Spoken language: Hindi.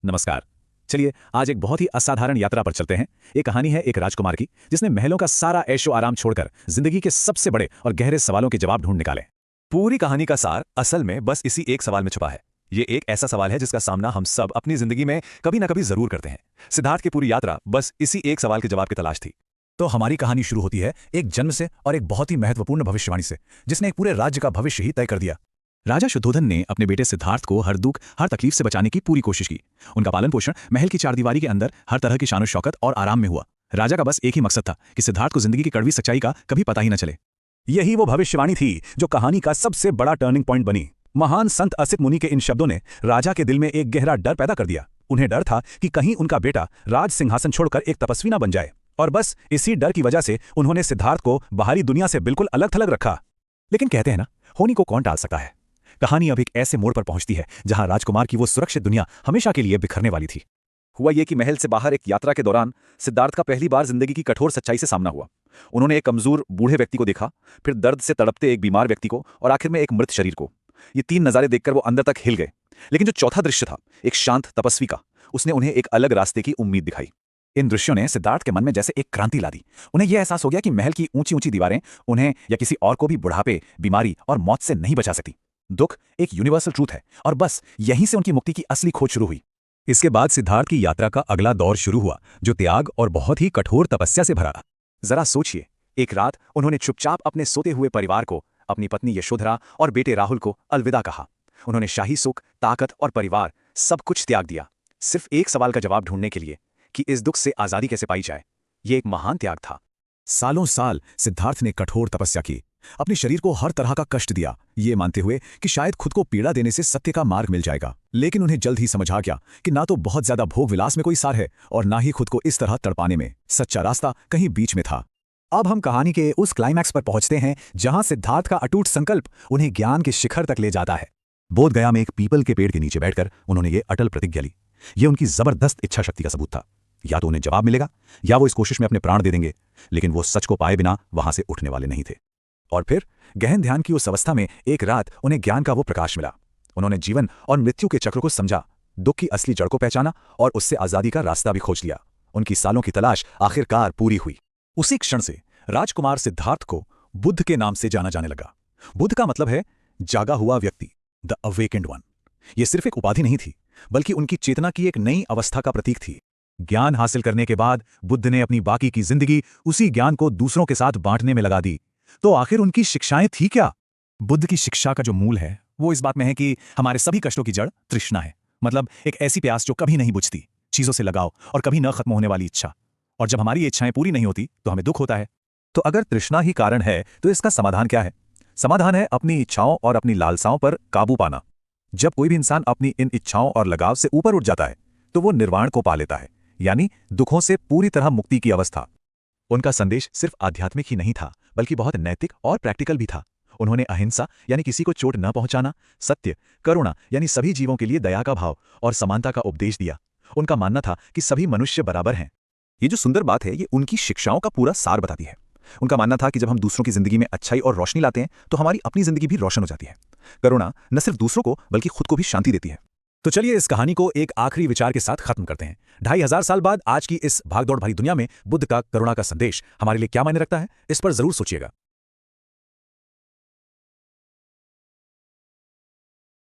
नमस्कार। चलिए आज एक बहुत ही असाधारण यात्रा पर चलते हैं। ये कहानी है एक राजकुमार की जिसने महलों का सारा ऐशो आराम छोड़कर जिंदगी के सबसे बड़े और गहरे सवालों के जवाब ढूंढ निकाले। पूरी कहानी का सार असल में बस इसी एक सवाल में छुपा है। ये एक ऐसा सवाल है जिसका सामना हम सब अपनी जिंदगी में कभी ना कभी जरूर करते हैं। सिद्धार्थ की पूरी यात्रा बस इसी एक सवाल के जवाब की तलाश थी। तो हमारी कहानी शुरू होती है एक जन्म से और एक बहुत ही महत्वपूर्ण भविष्यवाणी से, जिसने एक पूरे राज्य का भविष्य ही तय कर दिया। राजा शुद्धोधन ने अपने बेटे सिद्धार्थ को हर दुख हर तकलीफ से बचाने की पूरी कोशिश की। उनका पालन पोषण महल की चारदीवारी के अंदर हर तरह की शानो शौकत और आराम में हुआ। राजा का बस एक ही मकसद था कि सिद्धार्थ को जिंदगी की कड़वी सच्चाई का कभी पता ही न चले। यही वो भविष्यवाणी थी जो कहानी का सबसे बड़ा टर्निंग पॉइंट बनी। महान संत असित मुनि के इन शब्दों ने राजा के दिल में एक गहरा डर पैदा कर दिया। उन्हें डर था कि कहीं उनका बेटा राज सिंहासन छोड़कर एक तपस्वी न बन जाए, और बस इसी डर की वजह से उन्होंने सिद्धार्थ को बाहरी दुनिया से बिल्कुल अलग थलग रखा। लेकिन कहते हैं ना, होनी को कौन टाल सकता है। कहानी अब एक ऐसे मोड़ पर पहुंचती है जहां राजकुमार की वो सुरक्षित दुनिया हमेशा के लिए बिखरने वाली थी। हुआ ये कि महल से बाहर एक यात्रा के दौरान सिद्धार्थ का पहली बार जिंदगी की कठोर सच्चाई से सामना हुआ। उन्होंने एक कमजोर बूढ़े व्यक्ति को देखा, फिर दर्द से तड़पते एक बीमार व्यक्ति को, और आखिर में एक मृत शरीर को। ये तीन नजारे देखकर वो अंदर तक हिल गए। लेकिन जो चौथा दृश्य था, एक शांत तपस्वी का, उसने उन्हें एक अलग रास्ते की उम्मीद दिखाई। इन दृश्यों ने सिद्धार्थ के मन में जैसे एक क्रांति ला दी। उन्हें यह एहसास हो गया कि महल की ऊंची ऊंची दीवारें उन्हें या किसी और को भी बुढ़ापे, बीमारी और मौत से नहीं बचा सकती। दुख एक यूनिवर्सल ट्रूथ है, और बस यहीं से उनकी मुक्ति की असली खोज शुरू हुई। इसके बाद सिद्धार्थ की यात्रा का अगला दौर शुरू हुआ, जो त्याग और बहुत ही कठोर तपस्या से भरा। जरा सोचिए, एक रात उन्होंने चुपचाप अपने सोते हुए परिवार को, अपनी पत्नी यशोधरा और बेटे राहुल को अलविदा कहा। उन्होंने शाही सुख, ताकत और परिवार सब कुछ त्याग दिया, सिर्फ एक सवाल का जवाब ढूंढने के लिए कि इस दुख से आजादी कैसे पाई जाए। यह एक महान त्याग था। सालों साल सिद्धार्थ ने कठोर तपस्या की, अपने शरीर को हर तरह का कष्ट दिया, ये मानते हुए कि शायद खुद को पीड़ा देने से सत्य का मार्ग मिल जाएगा। लेकिन उन्हें जल्द ही समझ आ गया कि ना तो बहुत ज्यादा भोग विलास में कोई सार है, और ना ही खुद को इस तरह तड़पाने में। सच्चा रास्ता कहीं बीच में था। अब हम कहानी के उस क्लाइमैक्स पर पहुंचते हैं जहां सिद्धार्थ का अटूट संकल्प उन्हें ज्ञान के शिखर तक ले जाता है। बोध गया में एक पीपल के पेड़ के नीचे बैठकर उन्होंने ये अटल प्रतिज्ञा ली। ये उनकी जबरदस्त इच्छा शक्ति का सबूत था। या तो उन्हें जवाब मिलेगा, या वो इस कोशिश में अपने प्राण दे देंगे, लेकिन वो सच को पाए बिना वहां से उठने वाले नहीं थे। और फिर गहन ध्यान की उस अवस्था में एक रात उन्हें ज्ञान का वो प्रकाश मिला। उन्होंने जीवन और मृत्यु के चक्र को समझा, दुख की असली जड़ को पहचाना, और उससे आजादी का रास्ता भी खोज लिया। उनकी सालों की तलाश आखिरकार पूरी हुई। उसी क्षण से राजकुमार सिद्धार्थ को बुद्ध के नाम से जाना जाने लगा। बुद्ध का मतलब है जागा हुआ व्यक्ति, द अवेकेंड वन। यह सिर्फ एक उपाधि नहीं थी, बल्कि उनकी चेतना की एक नई अवस्था का प्रतीक थी। ज्ञान हासिल करने के बाद बुद्ध ने अपनी बाकी की जिंदगी उसी ज्ञान को दूसरों के साथ बांटने में लगा दी। तो आखिर उनकी शिक्षाएं थी क्या? बुद्ध की शिक्षा का जो मूल है वो इस बात में है कि हमारे सभी कष्टों की जड़ तृष्णा है। मतलब एक ऐसी प्यास जो कभी नहीं बुझती, चीजों से लगाव और कभी न खत्म होने वाली इच्छा। और जब हमारी इच्छाएं पूरी नहीं होती तो हमें दुख होता है। तो अगर तृष्णा ही कारण है, तो इसका समाधान क्या है? समाधान है अपनी इच्छाओं और अपनी लालसाओं पर काबू पाना। जब कोई भी इंसान अपनी इन इच्छाओं और लगाव से ऊपर उठ जाता है, तो वो निर्वाण को पा लेता है, यानी दुखों से पूरी तरह मुक्ति की अवस्था। उनका संदेश सिर्फ आध्यात्मिक ही नहीं था, बल्कि बहुत नैतिक और प्रैक्टिकल भी था। उन्होंने अहिंसा यानी किसी को चोट न पहुंचाना, सत्य, करुणा यानी सभी जीवों के लिए दया का भाव और समानता का उपदेश दिया। उनका मानना था कि सभी मनुष्य बराबर हैं। ये जो सुंदर बात है, ये उनकी शिक्षाओं का पूरा सार बताती है। उनका मानना था कि जब हम दूसरों की जिंदगी में अच्छाई और रोशनी लाते हैं, तो हमारी अपनी जिंदगी भी रोशन हो जाती है। करुणा न सिर्फ दूसरों को बल्कि खुद को भी शांति देती है। तो चलिए इस कहानी को एक आखिरी विचार के साथ खत्म करते हैं। 2500 साल बाद आज की इस भागदौड़ भरी दुनिया में बुद्ध का करुणा का संदेश हमारे लिए क्या मायने रखता है, इस पर जरूर सोचिएगा।